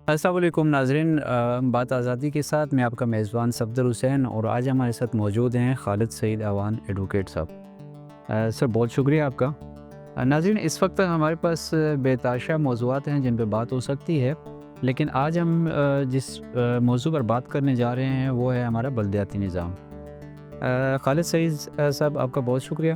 السلام علیکم ناظرین، بات آزادی کے ساتھ میں آپ کا میزبان صفدر حسین، اور آج ہمارے ساتھ موجود ہیں خالد سعید اعوان ایڈوکیٹ صاحب۔ سر بہت شکریہ آپ کا۔ ناظرین، اس وقت ہمارے پاس بے تحاشا موضوعات ہیں جن پہ بات ہو سکتی ہے، لیکن آج ہم جس موضوع پر بات کرنے جا رہے ہیں وہ ہے ہمارا بلدیاتی نظام۔ خالد سعید صاحب، آپ کا بہت شکریہ۔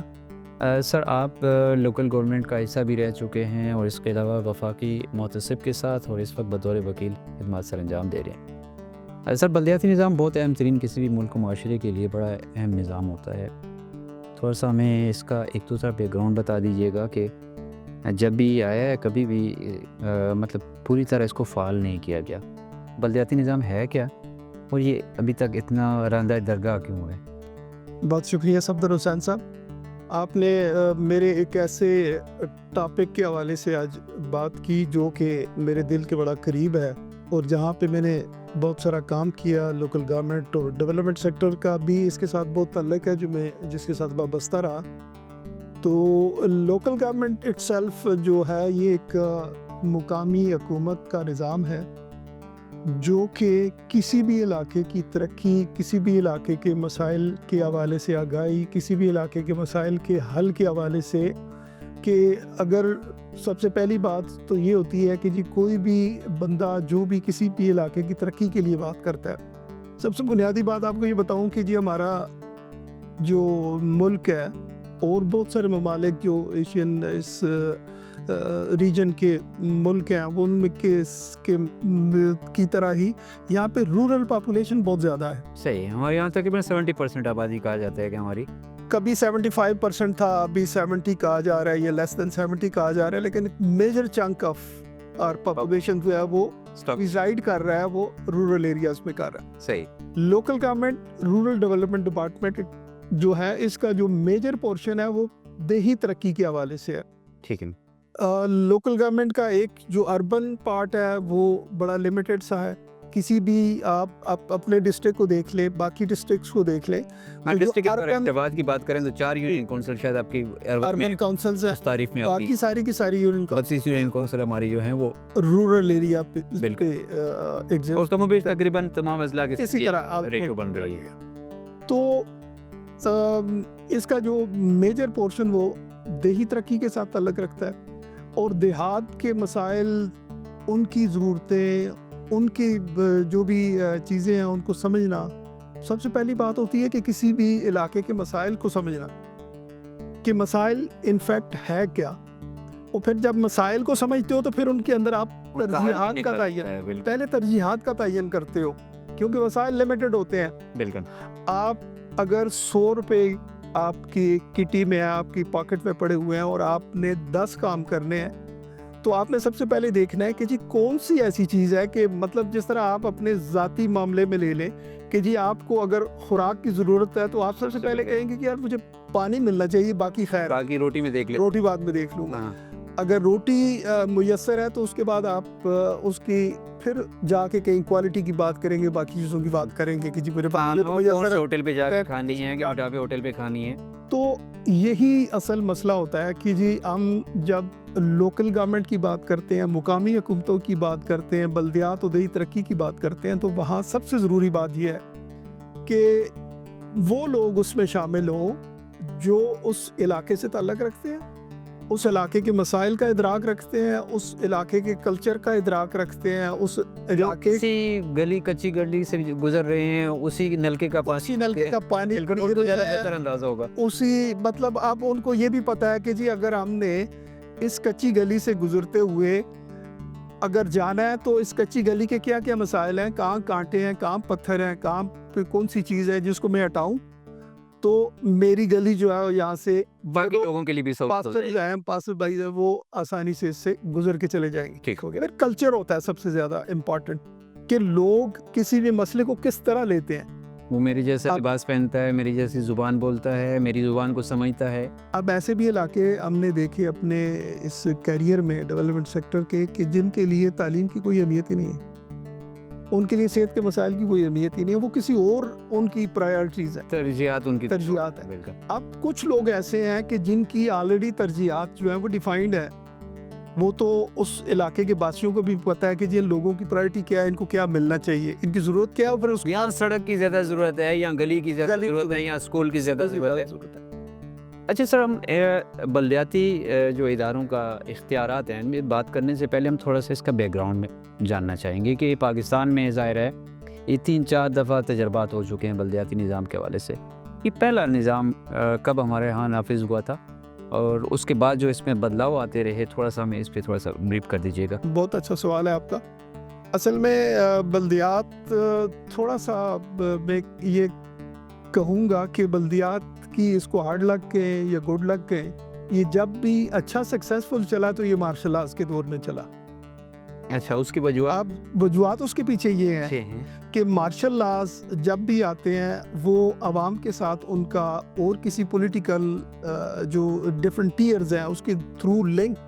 سر، آپ لوکل گورنمنٹ کا حصہ بھی رہ چکے ہیں اور اس کے علاوہ وفاقی محتسب کے ساتھ اور اس وقت بطور وکیل خدمات سر انجام دے رہے ہیں۔ سر، بلدیاتی نظام بہت اہم ترین کسی بھی ملک و معاشرے کے لیے بڑا اہم نظام ہوتا ہے۔ تھوڑا سا ہمیں اس کا ایک دوسرا بیک گراؤنڈ بتا دیجیے گا کہ جب بھی آیا ہے کبھی بھی مطلب پوری طرح اس کو فعال نہیں کیا گیا۔ بلدیاتی نظام ہے کیا اور یہ ابھی تک اتنا راندہ درگاہ کیوں ہے؟ بہت شکریہ صفدر حسین صاحب، آپ نے میرے ایک ایسے ٹاپک کے حوالے سے آج بات کی جو کہ میرے دل کے بڑا قریب ہے، اور جہاں پہ میں نے بہت سارا کام کیا، لوکل گورنمنٹ اور ڈیولپمنٹ سیکٹر کا بھی اس کے ساتھ بہت تعلق ہے، جس کے ساتھ وابستہ رہا۔ تو لوکل گورنمنٹ اٹ سیلف جو ہے یہ ایک مقامی حکومت کا نظام ہے جو کہ کسی بھی علاقے کی ترقی، کسی بھی علاقے کے مسائل کے حوالے سے آگاہی، کسی بھی علاقے کے مسائل کے حل کے حوالے سے، کہ اگر سب سے پہلی بات تو یہ ہوتی ہے کہ جی کوئی بھی بندہ جو بھی کسی بھی علاقے کی ترقی کے لیے بات کرتا ہے، سب سے بنیادی بات آپ کو یہ بتاؤں کہ جی ہمارا جو ملک ہے اور بہت سارے ممالک جو ایشین اس ریجن کے ملک ہیں وہ ان کی طرح ہی یہاں پہ رورل پاپولیشن بہت زیادہ ہے۔ صحیح، ہمارے یہاں تقریباً 70% آبادی کہا جاتا ہے کہ ہماری کبھی 75% تھا، ابھی 70 کہا جا رہا ہے، یا لیس دین 70 کہا جا رہا ہے، لیکن میجر چنک آف اور پاپولیشن جو ہے وہ ریزائڈ کر رہا ہے، وہ رورل ایریاز میں کر رہا ہے۔ صحیح۔ Local government rural development department جو ہے اس کا جو میجر پورشن ہے وہ دیہی ترقی کے حوالے سے ہے۔ ٹھیک ہے۔ لوکل گورنمنٹ کا ایک جو اربن پارٹ ہے وہ بڑا لمیٹڈ سا ہے۔ کسی بھی آپ اپنے ڈسٹرکٹ کو دیکھ لیں، باقی ڈسٹرکٹس کو دیکھ لیں، ڈسٹرکٹ کی بات کریں تو 4 یونین کونسل شاید آپ کی اربن کونسلز ہیں، تعریف میں باقی ساری کی ساری یونین کونسل ہماری جو ہیں وہ رورل ایریا پہ بالکل اور کم و بیش تقریباً تمام اضلاع کے اسی طرح ریشو بن رہی ہے۔ تو اس کا جو میجر پورشن وہ دیہی ترقی کے ساتھ تعلق رکھتا ہے، اور دیہات کے مسائل، ان کی ضرورتیں، ان کی جو بھی چیزیں ہیں ان کو سمجھنا، سب سے پہلی بات ہوتی ہے کہ کسی بھی علاقے کے مسائل کو سمجھنا کہ مسائل انفیکٹ ہے کیا، اور پھر جب مسائل کو سمجھتے ہو تو پھر ان کے اندر آپ ترجیحات کا تعین، پہلے ترجیحات کا تعین کرتے ہو، کیونکہ مسائل لمیٹڈ ہوتے ہیں۔ بالکل، آپ اگر 100 روپے آپ کی کٹی میں، آپ کی پاکٹ میں پڑے ہوئے ہیں اور آپ نے 10 کام کرنے ہیں، تو آپ نے سب سے پہلے دیکھنا ہے کہ جی کون سی ایسی چیز ہے کہ مطلب جس طرح آپ اپنے ذاتی معاملے میں لے لیں کہ جی آپ کو اگر خوراک کی ضرورت ہے تو آپ سب سے پہلے کہیں گے کہ یار مجھے پانی ملنا چاہیے، باقی خیر باقی روٹی میں دیکھ لیں، روٹی بعد میں دیکھ لوں گا۔ اگر روٹی میسر ہے تو اس کے بعد آپ اس کی پھر جا کے کہیں کوالٹی کی بات کریں گے، باقی چیزوں کی بات کریں گے کہ جی میرے ہوٹل پہ جا کے کھانی ہے کہ ہوٹل پہ کھانی ہے۔ تو یہی اصل مسئلہ ہوتا ہے کہ جی ہم جب لوکل گورنمنٹ کی بات کرتے ہیں، مقامی حکومتوں کی بات کرتے ہیں، بلدیات و دیہی ترقی کی بات کرتے ہیں، تو وہاں سب سے ضروری بات یہ ہے کہ وہ لوگ اس میں شامل ہوں جو اس علاقے سے تعلق رکھتے ہیں، اس علاقے کے مسائل کا ادراک رکھتے ہیں، اس علاقے کے کلچر کا ادراک رکھتے ہیں، اس علاقے اسی گلی کچی گلی سے گزر رہے ہیں، اسی نلکے کا پانی بہتر اندازہ ہوگا، اسی مطلب اب ان کو یہ بھی پتا ہے کہ جی اگر ہم نے اس کچی گلی سے گزرتے ہوئے اگر جانا ہے تو اس کچی گلی کے کیا کیا مسائل ہیں، کہاں کانٹے ہیں، کہاں پتھر ہیں، کہاں پہ کون سی چیز ہے جس کو میں ہٹاؤں تو میری گلی جو ہے یہاں سے باقی لوگوں کے لیے بھی پاسر بھائی وہ آسانی سے اس سے گزر کے چلے جائیں گے۔ ٹھیک ہو گیا۔ پھر کلچر ہوتا ہے سب سے زیادہ امپورٹنٹ کہ لوگ کسی بھی مسئلے کو کس طرح لیتے ہیں۔ وہ میری جیسا لباس پہنتا ہے، میری جیسی زبان بولتا ہے، میری زبان کو سمجھتا ہے۔ اب ایسے بھی علاقے ہم نے دیکھے اپنے اس کیریئر میں ڈیولپمنٹ سیکٹر کے کہ جن کے لیے تعلیم کی کوئی اہمیت ہی نہیں ہے، ان کے لیے صحت کے مسائل کی کوئی اہمیت ہی نہیں ہے، وہ کسی اور ان کی پرائرٹیز ہیں، ترجیحات ان کی ترجیحات ہیں۔ اب کچھ لوگ ایسے ہیں کہ جن کی آلریڈی ترجیحات جو ہیں وہ ڈیفائنڈ ہے وہ تو اس علاقے کے باشیوں کو بھی پتہ ہے کہ جی لوگوں کی پرائرٹی کیا ہے, ان کو کیا ملنا چاہیے, ان کی ضرورت کیا ہے, پھر اس یہاں سڑک کی زیادہ ضرورت ہے یا گلی کی زیادہ ضرورت ہے یا اسکول کی زیادہ ضرورت ہے. اچھا سر, ہم بلدیاتی جو اداروں کا اختیارات ہیں ان میں بات کرنے سے پہلے ہم تھوڑا سا اس کا بیک گراؤنڈ میں جاننا چاہیں گے کہ پاکستان میں ظاہر ہے یہ 3-4 دفعہ تجربات ہو چکے ہیں بلدیاتی نظام کے حوالے سے. یہ پہلا نظام کب ہمارے ہاں نافذ ہوا تھا اور اس کے بعد جو اس میں بدلاؤ آتے رہے, تھوڑا سا ہمیں اس پہ تھوڑا سا بریف کر دیجیے گا. بہت اچھا سوال ہے آپ کا. اصل میں بلدیات تھوڑا سا میں یہ کہوں گا کہ بلدیات کی اس کو ہارڈ لک کہیں یا گڈ لک کہیں, یہ جب بھی اچھا سکسیسفل چلا تو یہ مارشل آرٹس کے دور میں چلا. اچھا, اس کی وجوہات وجوہات اس کے پیچھے یہ ہیں کہ مارشل لاز جب بھی آتے ہیں وہ عوام کے ساتھ ان کا اور کسی پولیٹیکل جو ڈفرنٹ ٹیئرز ہیں اس کے تھرو لنک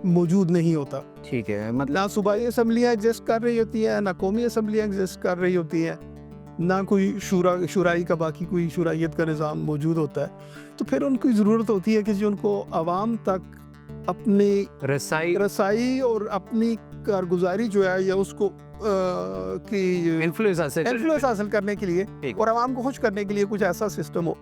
موجود نہیں ہوتا. ٹھیک ہے, نہ صوبائی اسمبلیاں ایگزسٹ کر رہی ہوتی ہیں, نہ قومی اسمبلیاں ایگزسٹ کر رہی ہوتی ہیں, نہ کوئی شورائی کا باقی کوئی شورائیت کا نظام موجود ہوتا ہے. تو پھر ان کی ضرورت ہوتی ہے کہ جو ان کو عوام تک اپنی رسائی اور اپنی کارگزاری جو ہے یا اس کو کی انفلوئنس حاصل کرنے کے لیے اور عوام کو خوش کرنے کے لیے کچھ ایسا سسٹم ہو.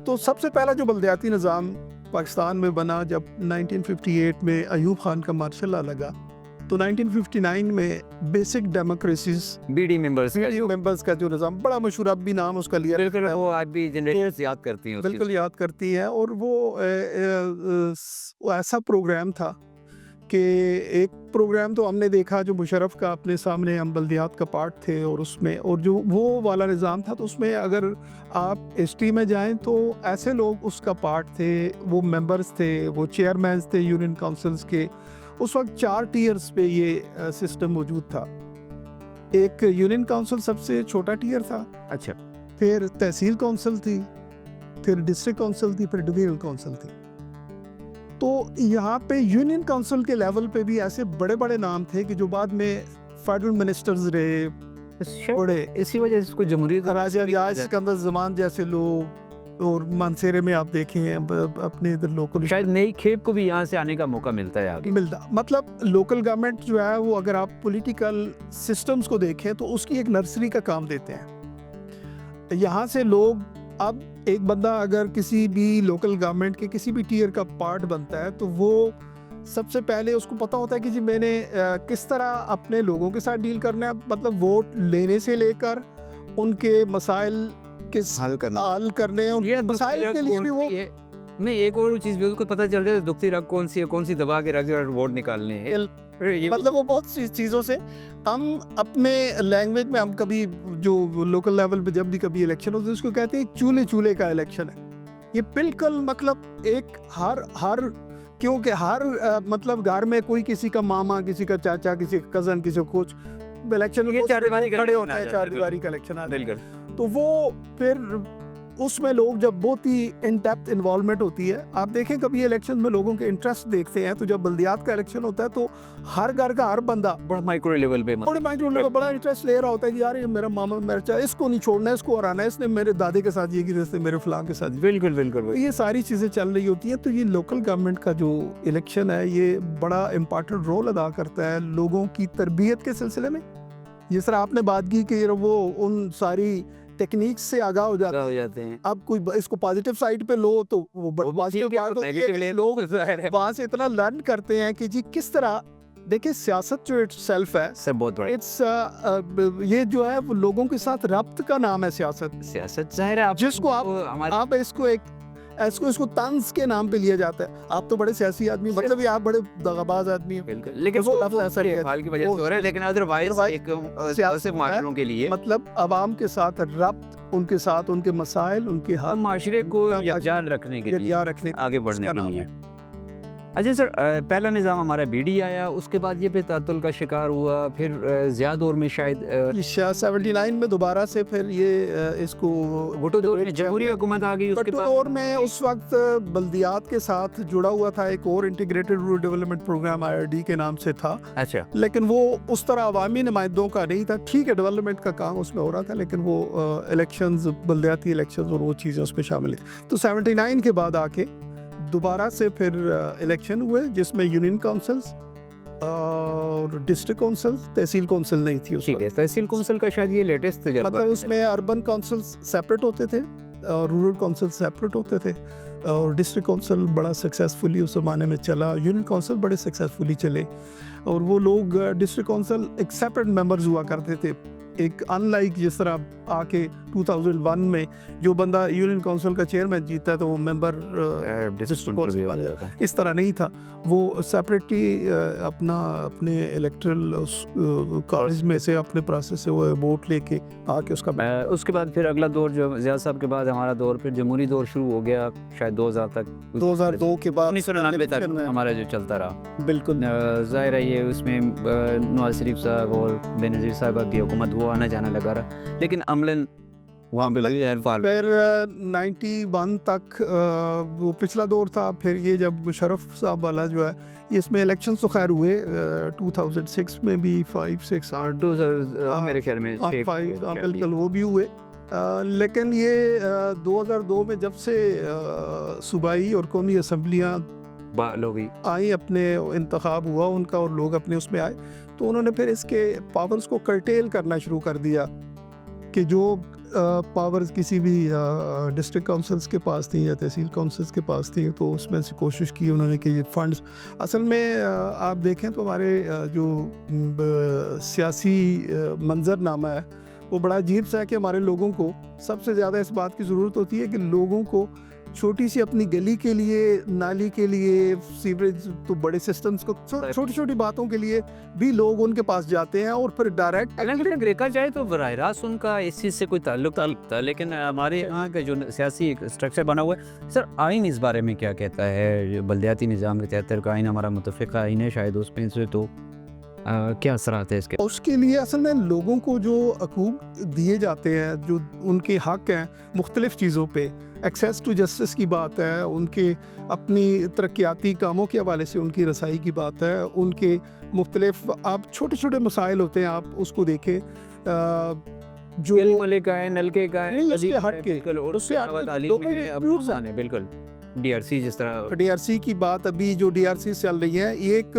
تو سب سے پہلا جو بلدیاتی نظام پاکستان میں بنا جب 1958 میں ایوب خان کا مارشل لا لگا, تو 1959 میں basic democracies B D members کا جو نظام بڑا مشہور, اب بھی نام اس کا لیا, وہ آج بھی جنریشنز یاد کرتی ہیں, بالکل یاد کرتی ہیں. اور وہ ایسا پروگرام تھا کہ ایک پروگرام تو ہم نے دیکھا جو مشرف کا اپنے سامنے, ہم بلدیات کا پارٹ تھے, اور اس میں اور جو وہ والا نظام تھا تو اس میں اگر آپ ہسٹری میں جائیں تو ایسے لوگ اس کا پارٹ تھے, وہ ممبرز تھے, وہ چیئرمینز تھے یونین کونسلز کے. اس وقت 4 ٹیئرز پہ یہ سسٹم موجود تھا. ایک یونین کونسل سب سے چھوٹا ٹیئر تھا, اچھا, پھر تحصیل کونسل تھی, پھر ڈسٹرکٹ کونسل تھی, پھر ڈویژنل کونسل تھی. تو یہاں پہ یونین کونسل کے لیول پہ بھی ایسے بڑے بڑے نام تھے کہ جو بعد میں فیڈرل منسٹرز رہے. بڑے اسی وجہ سے اس کو جمہوریت راجہ ریاض سکندر زمان جیسے لوگ, اور مانسیرے میں آپ دیکھیں ہیں اپنے ادھر لوکل, شاید نئی کھیپ کو بھی یہاں سے آنے کا موقع ملتا ہے آگے ملتا. مطلب لوکل گورنمنٹ جو ہے وہ اگر آپ پولیٹیکل سسٹمز کو دیکھیں تو اس کی ایک نرسری کا کام دیتے ہیں. یہاں سے لوگ, اب ایک بندہ اگر کسی بھی لوکل گورنمنٹ کے کسی بھی ٹیئر کا پارٹ بنتا ہے تو وہ سب سے پہلے اس کو پتا ہوتا ہے کہ جی میں نے کس طرح اپنے لوگوں کے ساتھ ڈیل کرنا ہے. مطلب ووٹ لینے سے لے کر ان کے مسائل حل کرنے ہیں, مسائل کے لیے بھی وہ نہیں. ایک اور چیز بھی اس کو پتہ چل جائے دکھتی رکھ کون سی دبا کے رکھ ووٹ نکالنے ہیں. مطلب وہ بہت سی چیزوں سے ہم اپنے لینگویج میں ہم کبھی جو لوکل لیول پہ جب بھی کبھی الیکشن ہوتا ہے اس کو کہتے ہیں چولہے کا الیکشن ہے. یہ بالکل مطلب ایک ہر کیونکہ ہر مطلب گھر میں کوئی کسی کا ماما, کسی کا چاچا, کسی کا کزن, کسی کو کچھ الیکشن کھڑے ہونا ہے, 4 دیواری کا الیکشن آتا ہے. تو وہ پھر اس میں لوگ جب بہت ہی ان ڈیپتھ انوالومنٹ ہوتی ہے. آپ دیکھیں کبھی الیکشن میں لوگوں کے انٹرسٹ دیکھتے ہیں تو جب بلدیات کا الیکشن ہوتا ہے تو ہر گھر کا ہر بندہ بڑا مائکرو لیول پہ بڑا انٹرسٹ لے رہا ہوتا ہے کہ یار یہ میرا ماما, میرا چاچا, اس کو نہیں چھوڑنا ہے, اس کو ہرانا ہے, اس نے میرے دادے کے ساتھ یہ کی, جیسے میرے فلاں کے ساتھ. بالکل یہ ساری چیزیں چل رہی ہوتی ہیں. تو یہ لوکل گورنمنٹ کا جو الیکشن ہے یہ بڑا امپارٹنٹ رول ادا کرتا ہے لوگوں کی تربیت کے سلسلے میں. جس طرح آپ نے بات کی کہ وہ ان ساری ٹیکنیکس سے آگاہ ہو جاتے ہیں. اب کوئی اس کو پازیٹیو سائڈ پہ لو تو لوگ وہاں سے اتنا لرن کرتے ہیں کہ جی کس طرح, دیکھیں سیاست جو اٹ سیلف ہے سب بہت بڑا, یہ جو ہے وہ لوگوں کے ساتھ ربط کا نام ہے سیاست. ظاہر ہے جس کو آپ اس کو طنز کے نام پہ لیا جاتا ہے. آپ تو بڑے سیاسی آدمی, مطلب آپ بڑے دغاباز آدمی ہیں, لیکن وہ ایسا حال کی وجہ سے ہو رہا ہے. لیکن ادروائز ایک سیاسی معاشروں کے لیے مطلب عوام کے ساتھ ربط, ان کے ساتھ ان کے مسائل, ان کے حل, معاشرے کو یکجا رکھنے کے لیے آگے بڑھنے کے لیے. اچھا سر, پہلا نظام ہمارا بی ڈی آیا, اس کے بعد یہ پھر تعطل کا شکار ہوا, پھر زیادہ دور میں شاید 79 میں دوبارہ سے پھر یہ اس کو بھٹو دور میں جمہوری حکومت آ گئی. بھٹو دور میں اس وقت بلدیات کے ساتھ جڑا ہوا تھا ایک اور integrated rural development program IRD کے نام سے تھا. اچھا, لیکن وہ اس طرح عوامی نمائندوں کا نہیں تھا. ٹھیک ہے ڈیولپمنٹ کا کام اس میں ہو رہا تھا, لیکن وہ الیکشنز, بلدیاتی الیکشنز اور وہ چیزیں اس میں شامل ہیں. تو 79 کے بعد آ کے دوبارہ سے پھر الیکشن ہوئے جس میں یونین کونسلز اور ڈسٹرکٹ کونسل، تحصیل کونسل نہیں تھی اس ٹھیک ہے، وقت. تحصیل کونسل کا شاید یہ لیٹسٹ تجربہ مطلب اس میں اربن کونسل سیپریٹ ہوتے تھے اور رورل کونسل سیپریٹ ہوتے تھے، اور ڈسٹرکٹ کونسل بڑا سکسیزفلی اس زمانے میں چلا، یونین کونسل بڑے سکسیزفلی چلے. اور وہ لوگ ڈسٹرکٹ کونسل ایک سیپریٹ ممبرز ہوا کرتے تھے، ایک ان لائک جس طرح آ کے 2001 میں جو بندہ یونین کونسل کا چیئرمین جیتا ہے تو وہ ممبر ڈسٹرکٹ کونسل بن جاتا ہے. اس طرح نہیں تھا، وہ سیپریٹلی اپنے الیکٹرل کالج میں سے اپنے پروسیس سے وہ ووٹ لے کے آ کے اس کا. اس کے بعد پھر اگلا دور جو زیاد صاحب کے بعد ہمارا دور پھر جمہوری دور شروع ہو گیا، شاید 2000 تک، 2002 کے بعد 1999 تک ہمارا جو چلتا رہا. بالکل ظاہر ہے یہ اس میں نواز شریف صاحب اور بے نظیر صاحبہ کی حکومت وہ آنا جانا لگا رہا، لیکن عملاً وہاں پہ لگی پھر 91 تک وہ پچھلا دور تھا. پھر یہ جب مشرف صاحب والا جو ہے اس میں الیکشنز تو خیر ہوئے 2006 میں بھی 5-6 میرے خیال میں بالکل وہ بھی ہوئے. لیکن یہ 2002 میں جب سے صوبائی اور قومی اسمبلیاں آئیں، اپنے انتخاب ہوا ان کا اور لوگ اپنے اس میں آئے، تو انہوں نے پھر اس کے پاورز کو کرٹیل کرنا شروع کر دیا کہ جو پاورز کسی بھی ڈسٹرکٹ کونسلز کے پاس تھیں یا تحصیل کونسلز کے پاس تھیں، تو اس میں سے کوشش کی انہوں نے کہ یہ فنڈز اصل میں آپ دیکھیں تو ہمارے جو سیاسی منظر نامہ ہے وہ بڑا عجیب سا ہے کہ ہمارے لوگوں کو سب سے زیادہ اس بات کی ضرورت ہوتی ہے کہ لوگوں کو چھوٹی سی اپنی گلی کے لیے، نالی کے لیے، سیوریج تو بڑے سسٹمز کو چھوٹی چھوٹی باتوں کے لیے بھی لوگ ان کے پاس جاتے ہیں اور پھر ڈائریکٹ اگر دیکھا جائے تو براہ راست ان کا اس چیز سے کوئی تعلق تھا، لیکن ہمارے یہاں کا جو سیاسی اسٹرکچر بنا ہوا ہے سر، آئین اس بارے میں کیا کہتا ہے؟ بلدیاتی نظام کے تحت کا آئین ہمارا متفقہ آئین ہے شاید، اس میں سے تو کیا اثرات ہے اس کے؟ اس کے لیے اصل میں لوگوں کو جو حقوق دیے جاتے ہیں، جو ان کے حق ہیں مختلف چیزوں پہ، ایکسیس ٹو جسٹس کی بات ہے، ان کے اپنی ترقیاتی کاموں کے حوالے سے ان کی رسائی کی بات ہے، ان کے مختلف آپ چھوٹے چھوٹے مسائل ہوتے ہیں آپ اس کو دیکھیں جو ملے کا ہے، نلکے کا ہے، بالکل ڈی آر سی، جس طرح ڈی آر سی کی بات ابھی جو ڈی آر سی چل رہی ہے، یہ ایک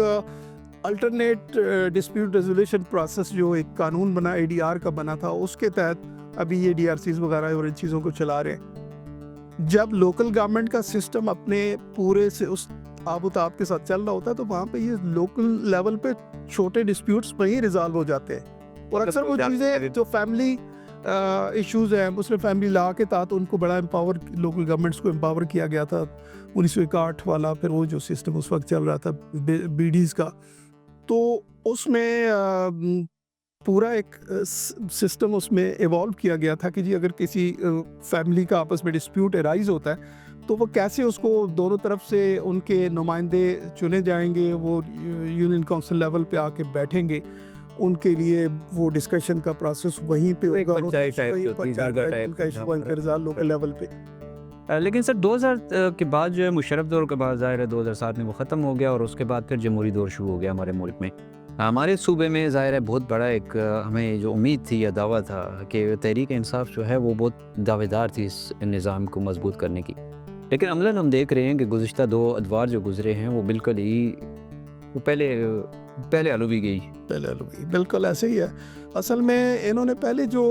الٹرنیٹ ڈسپیوٹ ریزولیوشن پروسیس جو ایک قانون بنا اے ڈی آر کا بنا تھا، اس کے تحت ابھی یہ ڈی آر سیز وغیرہ اور ان چیزوں کو چلا رہے ہیں. جب لوکل گورنمنٹ کا سسٹم اپنے پورے سے اس آب و تاب کے ساتھ چل رہا ہوتا ہے تو وہاں پہ یہ لوکل لیول پہ چھوٹے ڈسپیوٹس وہیں ریزالو ہو جاتے ہیں. اور اکثر وہ چیزیں جو فیملی ایشوز ہیں، مسلم فیملی لا کے تحت ان کو بڑا امپاور، لوکل گورنمنٹس کو امپاور کیا گیا تھا 1961 والا، پھر وہ جو سسٹم اس وقت چل رہا تھا بی ڈیز کا، تو اس میں پورا ایک سسٹم اس میں ایوالو کیا گیا تھا کہ جی اگر کسی فیملی کا آپس میں ڈسپیوٹ ارائز ہوتا ہے تو وہ کیسے اس کو دونوں طرف سے ان کے نمائندے چنے جائیں گے، وہ یونین کونسل لیول پہ آ کے بیٹھیں گے، ان کے لیے وہ ڈسکشن کا پروسیس وہیں پہ ہوگا، لوکل لیول پہ. لیکن سر 2000 کے بعد جو ہے مشرف دور کے بعد ظاہر ہے 2007 میں وہ ختم ہو گیا، اور اس کے بعد پھر جمہوری دور شروع ہو گیا ہمارے ملک میں. ہمارے صوبے میں ظاہر ہے بہت بڑا ایک ہمیں جو امید تھی یا دعویٰ تھا کہ تحریک انصاف جو ہے وہ بہت دعوے دار تھی اس نظام کو مضبوط کرنے کی، لیکن عملاً ہم دیکھ رہے ہیں کہ گزشتہ 2 ادوار جو گزرے ہیں وہ بالکل ہی وہ پہلے علوی گئی. بالکل ایسے ہی ہے. اصل میں انہوں نے پہلے جو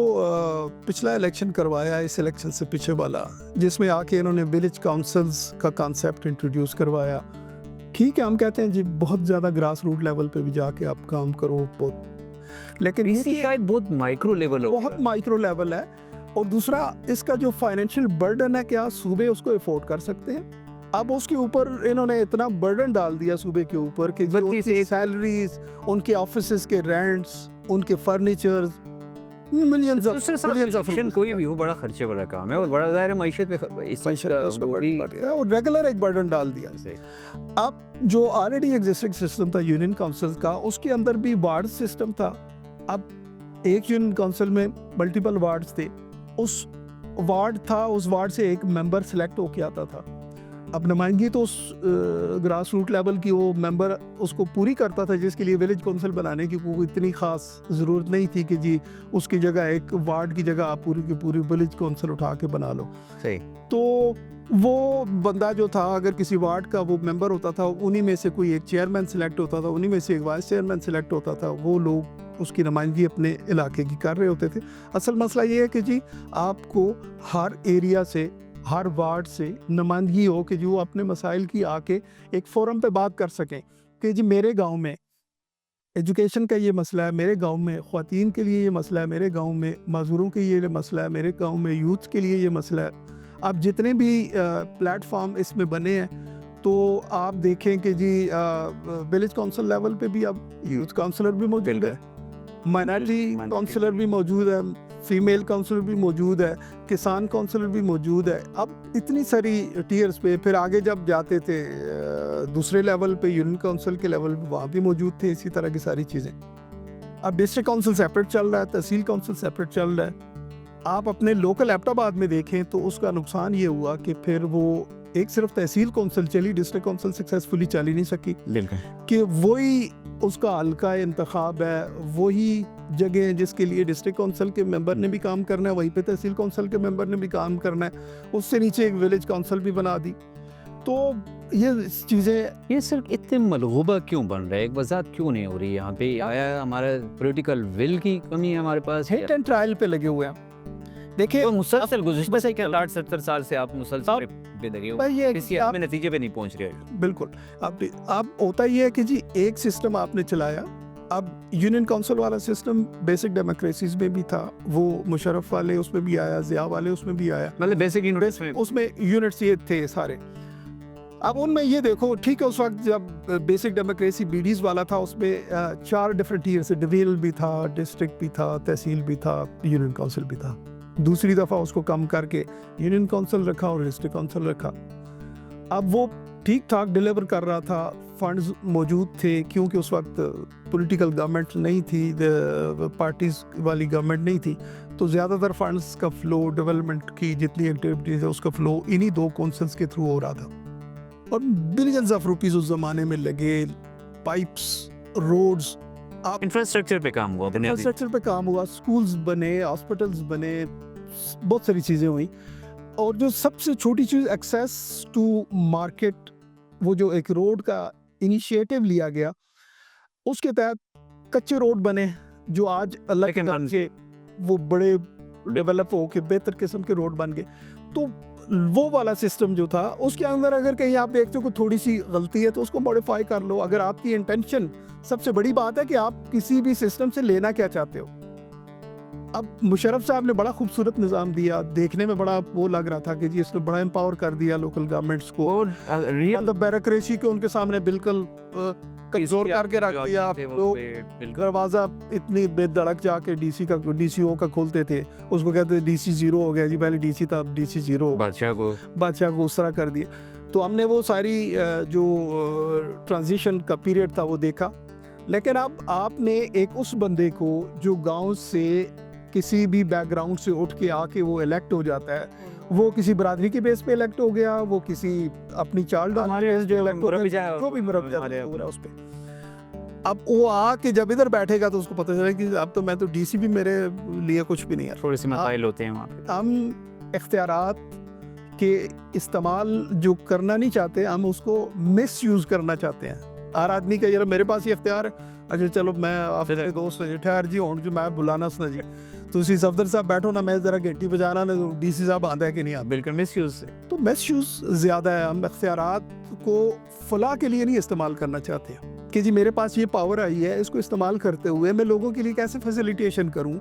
پچھلا الیکشن کروایا، اس الیکشن سے پیچھے والا، جس میں آ کے انہوں نے ولیج کاؤنسلز کا کانسیپٹ انٹروڈیوس کروایا. ٹھیک ہے، ہم کہتے ہیں جی بہت زیادہ گراس روٹ لیول پہ بھی جا کے آپ کام کرو، لیکن شاید بہت مائکرو لیول ہو، بہت مائکرو لیول ہے. اور دوسرا اس کا جو فائنینشیل برڈن ہے، کیا صوبے اس کو افورڈ کر سکتے ہیں؟ اب اس کے اوپر انہوں نے اتنا برڈن ڈال دیا صوبے کے اوپر کہ سیلریز، ان کے آفیسز کے رینٹس، ان کے فرنیچرز، ملینز کوئی بھی ہو بڑا خرچے والا کام ہے، اور بڑا ظاہر معیشت پہ اور ریگولر ایک برڈن ڈال دیا. اب جو آلریڈی ایگزسٹنگ سسٹم تھا یونین کونسل کا، اس کے اندر بھی وارڈ سسٹم تھا. اب ایک یونین کونسل میں ملٹیپل وارڈز تھے، اس وارڈ سے ایک ممبر سلیکٹ ہو کے آتا تھا. اب نمائندگی تو اس گراس روٹ لیول کی وہ ممبر اس کو پوری کرتا تھا، جس کے لیے ولیج کونسل بنانے کی کوئی اتنی خاص ضرورت نہیں تھی کہ جی اس کی جگہ ایک وارڈ کی جگہ آپ پوری کی پوری ولیج کونسل اٹھا کے بنا لو. صحیح. تو وہ بندہ جو تھا اگر کسی وارڈ کا وہ ممبر ہوتا تھا انہی میں سے کوئی ایک چیئرمین سلیکٹ ہوتا تھا, انہی میں سے ایک وائس چیئرمین سلیکٹ ہوتا تھا, وہ لوگ اس کی نمائندگی اپنے علاقے کی کر رہے ہوتے تھے. اصل مسئلہ یہ ہے کہ جی آپ کو ہر ایریا سے ہر وارڈ سے نمائندگی ہو کہ جو اپنے مسائل کی آ کے ایک فورم پہ بات کر سکیں کہ جی میرے گاؤں میں ایجوکیشن کا یہ مسئلہ ہے, میرے گاؤں میں خواتین کے لیے یہ مسئلہ ہے, میرے گاؤں میں معذوروں کے یہ مسئلہ ہے, میرے گاؤں میں یوتھ کے لیے یہ مسئلہ ہے. اب جتنے بھی پلیٹ فارم اس میں بنے ہیں تو آپ دیکھیں کہ جی ولیج کونسل لیول پہ بھی اب یوتھ کونسلر بھی موجود ہے, مائنارٹی کونسلر بھی موجود ہے, فیمیل کونسلر بھی موجود ہے, کسان کونسلر بھی موجود ہے. اب اتنی ساری ٹیئرز پہ پھر آگے جب جاتے تھے دوسرے لیول پہ یونین کونسل کے لیول پہ وہاں بھی موجود تھے اسی طرح کی ساری چیزیں. اب ڈسٹرکٹ کونسل سیپریٹ چل رہا ہے, تحصیل کونسل سیپریٹ چل رہا ہے. آپ اپنے لوکل ایبٹ آباد میں دیکھیں تو اس کا نقصان یہ ہوا کہ پھر وہ ایک صرف تحصیل کونسل چلی, ڈسٹرکٹ کونسل سکسیسفلی چل ہی نہیں سکی کہ وہی اس کا حلقہ انتخاب ہے, وہی جگہ ہیں جس کے لیے ڈسٹرکٹ کونسل کے ممبر نے بھی کام کرنا ہے, وہیں پہ تحصیل کونسل کے ممبر نے بھی کام کرنا ہے, اس سے نیچے ایک ولیج کونسل بھی بنا دی. تو یہ چیزیں یہ صرف اتنے ملغوبہ کیوں بن رہے ہیں, ایک وضاحت کیوں نہیں ہو رہی یہاں پہ؟ آیا ہمارا پولیٹیکل ول کی کمی ہے ہمارے پاس؟ ہٹ اینڈ ٹرائل پہ لگے ہوئے ہیں. دیکھیں مسلسل گزشتہ 60-70 سال سے آپ مسلسل پہ لگے ہوئے, کسی حد میں نتیجے پہ نہیں پہنچ رہے. بالکل. اب ہوتا یہ ہے کہ جی ایک سسٹم آپ نے چلایا, اب یونین کونسل والا سسٹم بیسک ڈیموکریسیز میں بھی تھا, وہ مشرف والے اس میں بھی آیا, ضیاء والے اس میں بھی آیا, مطلب بیسک یونٹس میں اس میں یونٹس یہ تھے سارے. اب ان میں یہ دیکھو ٹھیک ہے اس وقت جب بیسک ڈیموکریسی بیڈیز والا تھا اس میں 4 ڈفرینٹ ٹیئر سے, ڈویژن بھی تھا, ڈسٹرکٹ بھی تھا, تحصیل بھی تھا, یونین کونسل بھی تھا. دوسری دفعہ اس کو کم کر کے یونین کونسل رکھا اور ڈسٹرکٹ کونسل رکھا. اب وہ ٹھیک ٹھاک ڈیلیور کر رہا تھا, فنڈز موجود تھے کیونکہ اس وقت پولیٹیکل گورنمنٹ نہیں تھی, پارٹیز والی گورنمنٹ نہیں تھی, تو زیادہ تر فنڈز کا فلو, ڈیولپمنٹ کی جتنی ایکٹیویٹیز ہے اس کا فلو انہی 2 کونسلز کے تھرو ہو رہا تھا. اور بلینز آف روپیز اس زمانے میں لگے, پائپس, روڈز, انفراسٹرکچر پہ کام ہوا, انفراسٹرکچر پہ کام ہوا, سکولز بنے, ہاسپٹلز بنے, بہت ساری چیزیں ہوئیں. اور جو سب سے چھوٹی چیز ایکسیس ٹو مارکیٹ, وہ جو ایک روڈ کا انیشیٹو لیا گیا اس کے تحت کچے روڈ بنے جو آج اللہ کے نام سے وہ بڑے ڈیولپ ہو کے بہتر قسم کے روڈ بن گئے. تو وہ والا سسٹم جو تھا اس کے اندر اگر کہیں آپ دیکھتے ہو کہ تھوڑی سی غلطی ہے تو اس کو موڈیفائی کر لو. اگر آپ کی انٹینشن, سب سے بڑی بات ہے کہ آپ کسی بھی سسٹم سے لینا کیا چاہتے ہو. اب مشرف صاحب نے بڑا خوبصورت نظام دیا, دیکھنے میں بڑا وہ لگ رہا تھا کہ جی اس نے بڑا امپاور کر دیا لوکل گورنمنٹس کو, ریئل بیوروکریسی کو ان کے سامنے بالکل زور کر کے رکھ دیا. آپ لوگ دروازہ اتنی بے دڑک جا کے ڈی سی او کا کھولتے تھے, اس کو کہتے ڈی سی 0 ہو گیا جی, پہلے ڈی سی تھا اب ڈی سی 0, بادشاہ کو اس طرح کر دیا. تو ہم نے وہ ساری جو ٹرانزیشن کا پیریڈ تھا وہ دیکھا. لیکن اب آپ نے ایک اس بندے کو جو گاؤں سے کسی بھی بیک گراؤنڈ سے اٹھ کے آ کے وہ الیکٹ ہو جاتا ہے, وہ کسی برادری کے بیس پہ الیکٹ ہو گیا, وہ کسی اپنی چائلڈ اس پہ. اب وہ آ کے جب ادھر بیٹھے گا تو اس کو پتہ چلے کہ اب تو میں تو ڈی سی بھی میرے لیے کچھ بھی نہیں ہے. تھوڑے سے مسائل ہوتے ہیں وہاں پہ. ہم اختیارات کے استعمال جو کرنا نہیں چاہتے, ہم اس کو مس یوز کرنا چاہتے ہیں. ہر آدمی کا یہ میرے پاس یہ اختیار ہے, اچھا چلو میں اپنے دوست ٹھہر جی ہوں جو میں بلانا سنا جی تسی صفدر صاحب بیٹھو نا, میں ذرا گھنٹی بجانا نا, ڈی سی صاحب آتا ہے کہ نہیں آتا. بالکل مس یوز سے. تو مس یوز زیادہ ہے. ہم اختیارات کو فلاح کے لیے نہیں استعمال کرنا چاہتے کہ جی میرے پاس یہ پاور آئی ہے, اس کو استعمال کرتے ہوئے میں لوگوں کے لیے کیسے فیسیلیٹیشن کروں,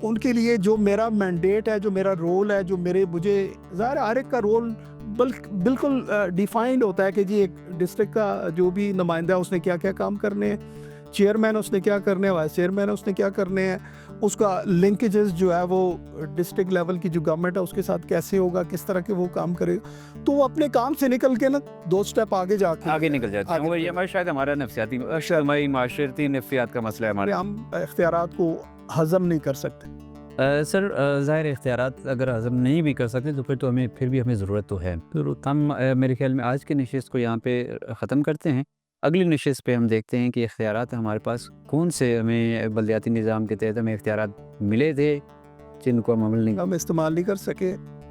ان کے لیے جو میرا مینڈیٹ ہے, جو میرا رول ہے, جو مجھے ظاہر ہر ایک کا رول بالکل ڈیفائنڈ ہوتا ہے کہ جی ایک ڈسٹرکٹ کا جو بھی نمائندہ ہے اس نے کیا کیا کام کرنے ہیں, چیئرمین اس نے کیا کرنے ہیں, وائس چیئرمین اس نے کیا کرنے ہیں, اس کا لنکیجز جو ہے وہ ڈسٹرکٹ لیول کی جو گورنمنٹ ہے اس کے ساتھ کیسے ہوگا, کس طرح کے وہ کام کرے گا. تو وہ اپنے کام سے نکل کے نا 2 سٹیپ آگے جا کے آگے نکل جاتے ہیں. یہ ہمارا شاید ہمارا نفسیاتی, ہماری معاشرتی نفسیات کا مسئلہ ہے ہمارے. ہم اختیارات کو ہضم نہیں کر سکتے. سر ظاہر اختیارات اگر ہضم نہیں بھی کر سکتے تو پھر ہمیں ضرورت تو ہے. ہم میرے خیال میں آج کے نشست کو یہاں پہ ختم کرتے ہیں. اگلی نشست پہ ہم دیکھتے ہیں کہ اختیارات ہمارے پاس کون سے, ہمیں بلدیاتی نظام کے تحت ہمیں اختیارات ملے تھے جن کو ہم عمل نہیں ہم استعمال نہیں کر سکے.